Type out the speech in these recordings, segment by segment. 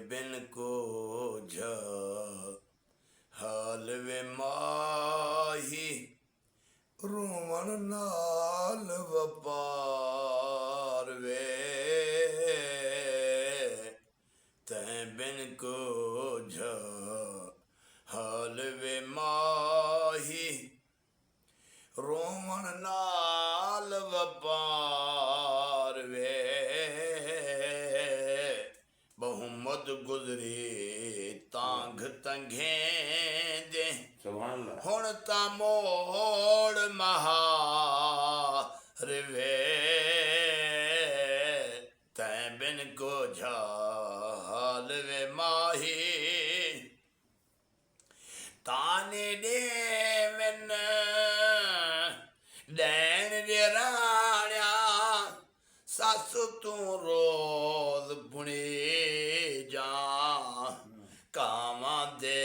बिन को झ हाल वे माही रोवण नाल वपार वे तैं बिन को झ हाल वे माही रोवण नाल वपार वे बहुमत गुजरे तांघ तंघे दे हुण ता मोड़ महार वे तैं बिन को झाल वे माही ताने दे विन डैन दे राणिया ससु तू रोज पुणे जा कावां दे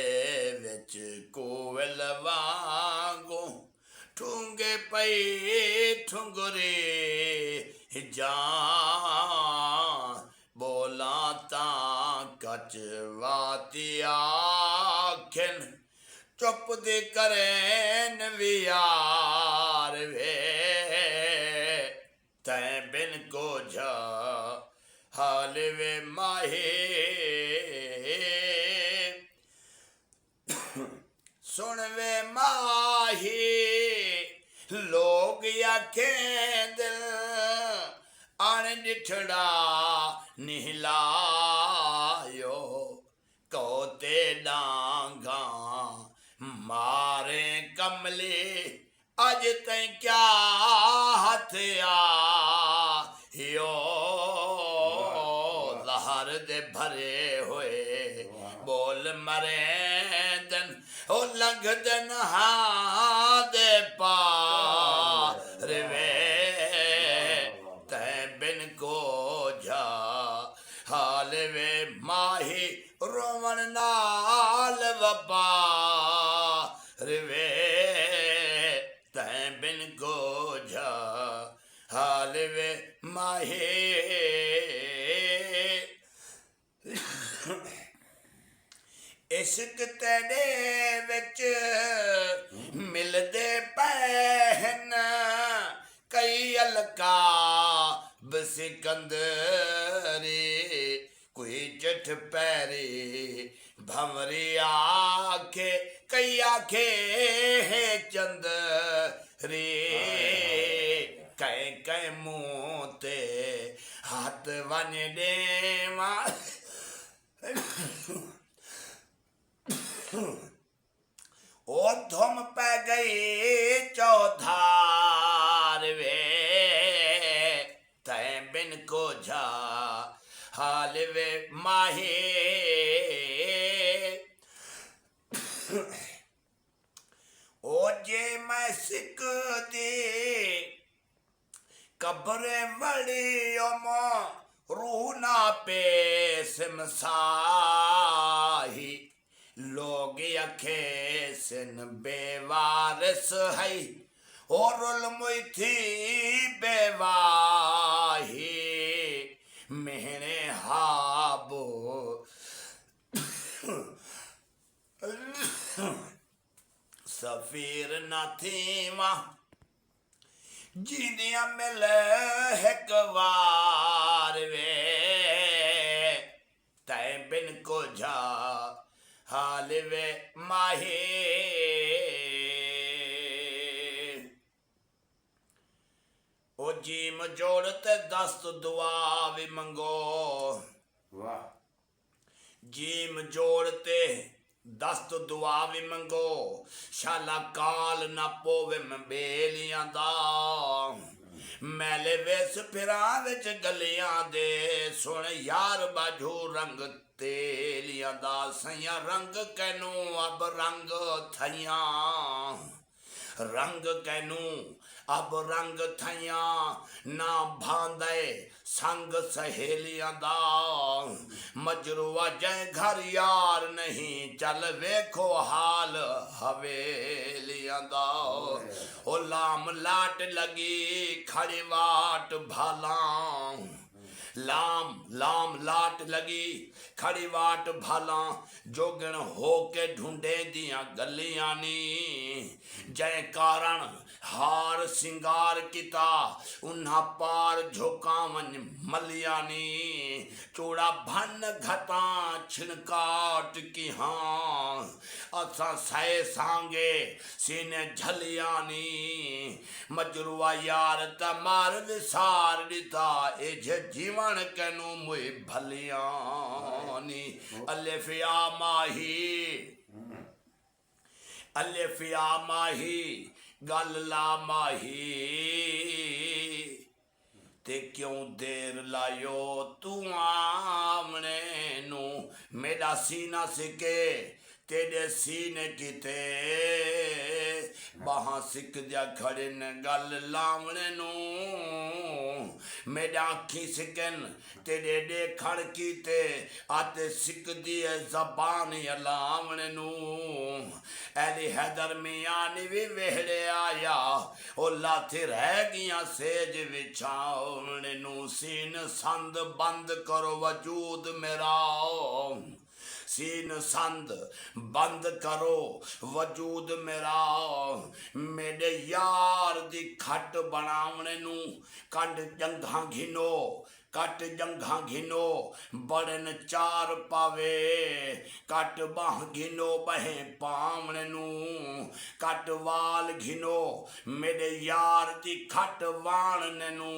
विच कोवल वांगू ठूंगे पई ठुंगरे जा बोला तां कच वाती आखिन चुप दे करेन वियार वे तैं बिन को झा हाल वे माहे सुन वे माही लोग आखें दिल अण डिठड़ा निहलायो कोते डांगा मारे कमले अज तैं क्या हथिया लहर दे भरे हुए बोल मरे दिन ओ लंघ दिन दे पार वे तैं बिन को झा हाल वे माही रोवण नाल वपार वे तैं बिन को झा हाल वे माही इश्क तेरे विच मिलदे पैन कई अलका सिकंदरी कोई चिठ पैरी भंवरी आखे कई आखे है चंदरी कै कै मुँह ते हाथ वन देवा ओ धुम पै गई चौधार वे तैं बिन को झा हाल वे माहे ओ जे मैं सिक दे कब्रे वड़ी ओमो रूह ना पे सिमसाही लोग अखे सिन बेवारिस है और मुई थी बेवाही मेहने हाबो सफीर न थी मां जीनिया मिल एक वार वे तैं बिन को झा हाल वे माहे ओ जीम जोड़ते दस्त दुआ भी मंगो वाह जीम जोड़ते दस्त दुआ भी मंगो शाला काल ना पोवे में बेलियां दा मैले वेस फिरा विच गलियां दे सुन यार बाजू रंग तेलियां दा सैया रंग कैनू अब रंग थैया रंग कैनू अब रंग थैया ना भांदे संग सहेलियां दा मजरुआ जै घर यार नहीं चल वेखो हाल हवेलियां दा ओ लाम लाट लगी खड़ी वाट भाला लाम लाम लाट लगी खड़ी वाट भाला जोगण हो के ढूंढे दिया गलियां नी जय कारण हार सिंगार किता उन्हा पार झोकावन मलियानी चूड़ा भन घटा छिनकाट की हाँ असा सहे सांगे सीने झलियानी मजरुआ यार तमार विसार दिता ए जीवन केनु मुई भलियानी अलिफिया माही गल ला माही ते क्यों देर लायो तू आमने नू मेरा सीना सिके तेरे सीने किते बाहां सिक दिया खड़े न गल लावने नू मेरा आखी सिकन तेरे देखण कीते आते सिक दिए जबान लावने नू एली हैदर मियां नी भी वेहड़े आया ओ लाथे रह गया सेज विछावने नू सीन संद बंद करो वजूद मेरा सीन संद बंद करो वजूद मेरा मेरे यार दी खट बनावने नू कंड जंघा घिनो कट जंघा घिनो बड़न चार पावे कट बाह घिनो बहे पावने नू कट वाल घिनो मेरे यार दी खट वाणने नू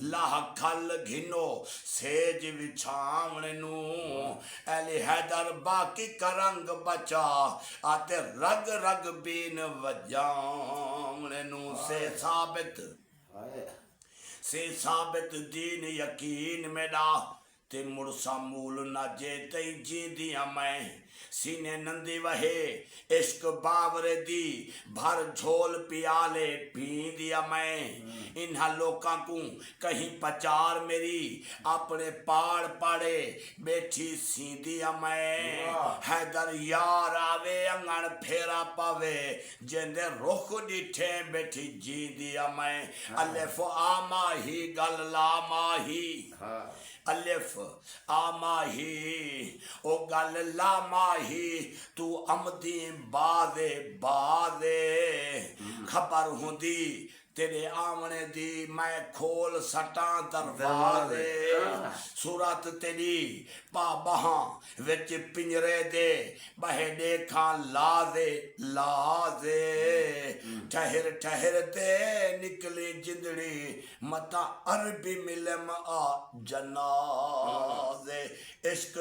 लाह खल घिनो सेज विछावने नू एली हैदर बाकी करंग बचा आते रग रग बीन वजावने नू से साबित दीन यकीन मेरा ते मुड़सा मूल ना जे तई जींदिया मैं सीने नंदी वहे इश्क बावरे दी भर झोल पियाले पी दिया मैं इन्हा लोकां को कहीं पचार मेरी अपने पाड़ पाड़े बैठी सी दिया मैं हैदर यार आवे अंगण फेरा पावे जिंदे रुख डिठे बैठी जी दिया मैं अलिफ आमा ही गल ला माही अलिफ आमाही ओ गल ला माही तू अमदी बादे बादे खबर हुंदी तेरे आमने दी मैं खोल सटा दरवाजे सूरत तेरी पा बहां विच पिंजरे दे बहे देखा ला दे ठहर ठहर ते निकली जिंदड़ी मता अरबी मिलम आ जनाजे इश्क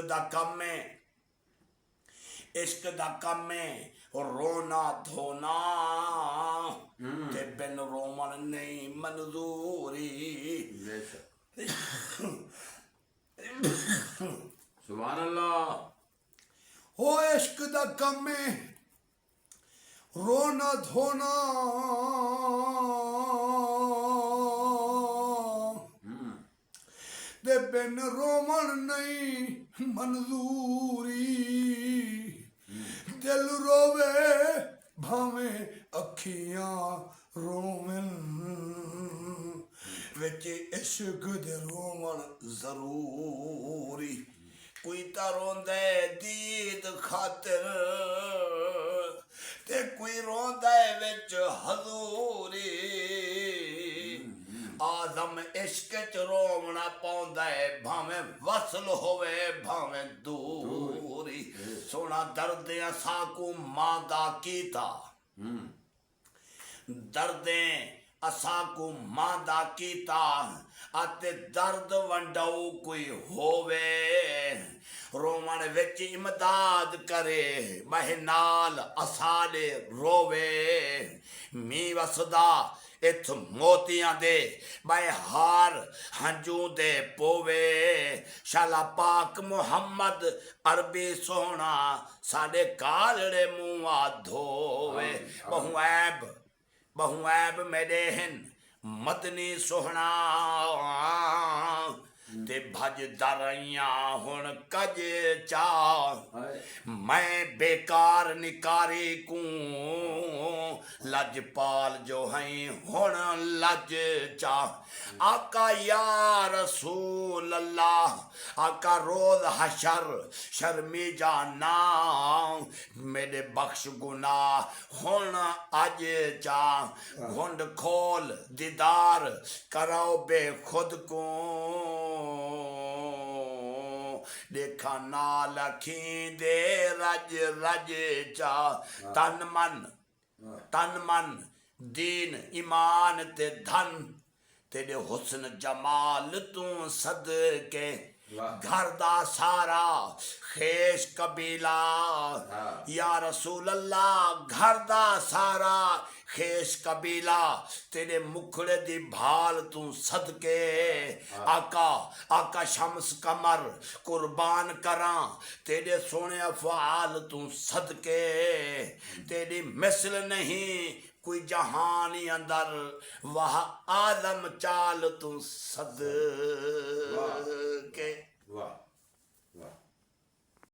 दा कम है रोना धोना ते बिन रोमन नहीं मंजूरी सुभान अल्लाह हो इश्क दा कम है रोना धोना ते बिन रोमन नहीं मंजूरी दिल रोवे भावे अखियां रोवन विच इश्क दे रोवन जरूरी कोई तां रोंदे दीद खातिर ते कोई रोंदे विच हजूरी आदम इश्क च रोवना पौंदा है भावें वसल होवे भावें दूरी सोना दर्द असा को मां दा कीता दर्द असा को मां दा कीता अते दर्द वंडाऊ कोई होवे रोवण विच इमदाद करे बह नाल असाडे रोवे मी वसदा इथ मोतियां दे बाय हार हंजू दे पोवे शाला पाक मुहम्मद अरबी सोहना साडे कालड़े मुआ धोवे बहु ऐब मेरे हिन मदनी सोहना ते भज दरियां हुण कज चा हाय मैं बेकार निकारी कू लजपाल जो हैं हुण लज चा आका या रसूल अल्लाह आका रोज हशर शर्मी जाना मेरे बख्श गुनाह हुण अज चा घुंड खोल दीदार कराओ बेखुद को देखा नाल अखी दे रज रज चा तन मन दीन ईमान ते धन तेरे हुस्न जमाल तू सदके घर दा सारा खेश कबीला या रसूल अल्लाह घर दा सारा खेश कबीला तेरे मुखड़े दी भाल तू सदके आका शम्स कमर कुर्बान करा तेरे सोने अफआल तू सदके तेरी मिसल नहीं कोई जहानी अंदर वह आदम चाल तू सद